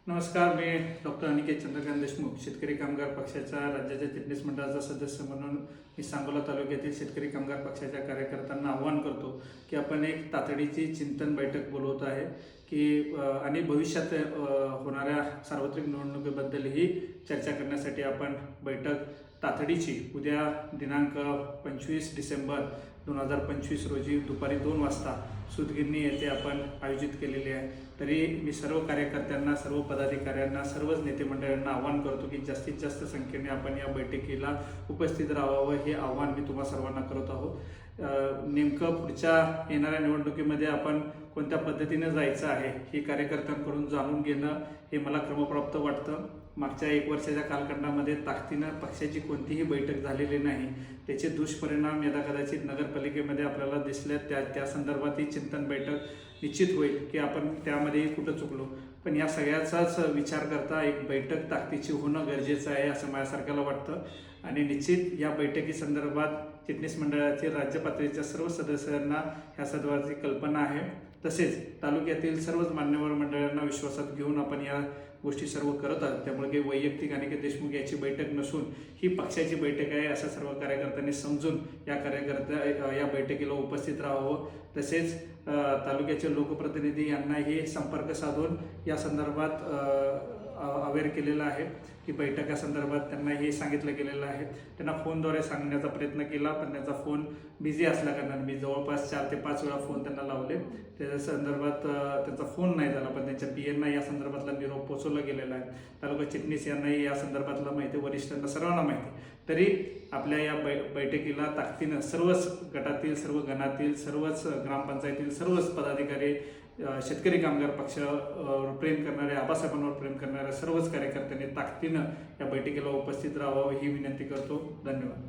नमस्कार, मी डॉक्टर अनिकेत चंद्रकांत देशमुख, शेतकरी कामगार पक्षाच्या राज्याच्या चिटणीस मंडळाचा सदस्य म्हणून मी सांगोला तालुक्यातील शेतकरी कामगार पक्षाच्या कार्यकर्त्यांना आवाहन करतो की आपण एक तातडीची चिंतन बैठक बोलवत आहे की आणि भविष्यात होणाऱ्या सार्वत्रिक निवडणुकीबद्दलही चर्चा करण्यासाठी आपण बैठक तातडीची उद्या दिनांक 25 डिसेंबर 2025 रोजी दुपारी 2 वाजता सुतगिरणी येथे आपण आयोजित केलेली आहे। तरी मी सर्व कार्यकर्त्यांना, सर्व पदाधिकाऱ्यांना, सर्वच नेते मंडळांना आवाहन करतो की जास्तीत जास्त संख्येने आपण या बैठकीला उपस्थित राहावं, हे आवाहन मी तुम्हा सर्वांना करत आहोत। नेमकं पुढच्या येणाऱ्या निवडणुकीमध्ये आपण कोणत्या पद्धतीने जायचं आहे हे कार्यकर्त्यांकडून जाणून घेणं हे मला क्रमप्राप्त वाटतं। मागच्या 1 वर्षाच्या कालखंडामध्ये ताकदीनं पक्षाची कोणतीही बैठक झालेली नाही, त्याचे दुष्परिणाम यदा कदाचित नगरपालिकेमध्ये आपल्याला दिसले। त्या संदर्भात ही चिंतन बैठक निश्चित होईल की आपण त्यामध्येही कुठं चुकलो, पण या सगळ्याचाच विचार करता एक बैठक ताकदीची होणं गरजेचं आहे असं माझ्यासारख्याला वाटतं। आणि निश्चित या बैठकी संदर्भात चिटणीस मंडळाचे राज्य पातळीच्या सर्व सदस्यांना ह्या संदर्भाची कल्पना आहे। तसेच तालुक्यातील सर्वच मान्यवर मंडळांना विश्वासात घेऊन आपण या गोष्टी सर्व करत आहोत। त्यामुळे काही वैयक्तिक अनिकेत देशमुख याची बैठक नसून ही पक्षाची बैठक आहे असं सर्व कार्यकर्त्यांनी समजून या बैठकीला उपस्थित राहावं। तसेच तालुक्याचे लोकप्रतिनिधी यांनाही संपर्क साधून या संदर्भात अवेअर केलेलं आहे की बैठका संदर्भात त्यांना हे सांगितलं गेलेलं आहे। त्यांना फोनद्वारे सांगण्याचा प्रयत्न केला, पण त्यांचा फोन बिझी असल्याकारणाने मी जवळपास 4 ते 5 वेळा फोन त्यांना लावले, त्याच्या संदर्भात त्यांचा फोन नाही झाला। पण त्यांच्या पीएंना या संदर्भातला निरोप पोचवला गेलेला आहे। तालुका चिटणीस यांनाही या संदर्भातला माहिती, वरिष्ठांना सर्वांना माहिती। तरी आपल्या या बैठकीला ताकदीनं सर्वच गटातील, सर्व गणातील, सर्वच ग्रामपंचायतीतील सर्वच पदाधिकारी, शेतकरी कामगार पक्षावर प्रेम करणारे, आबासाहेबांवर प्रेम करणाऱ्या सर्वच कार्यकर्त्यांनी ताकदीनं या बैठकीला उपस्थित राहावं ही विनंती करतो। धन्यवाद।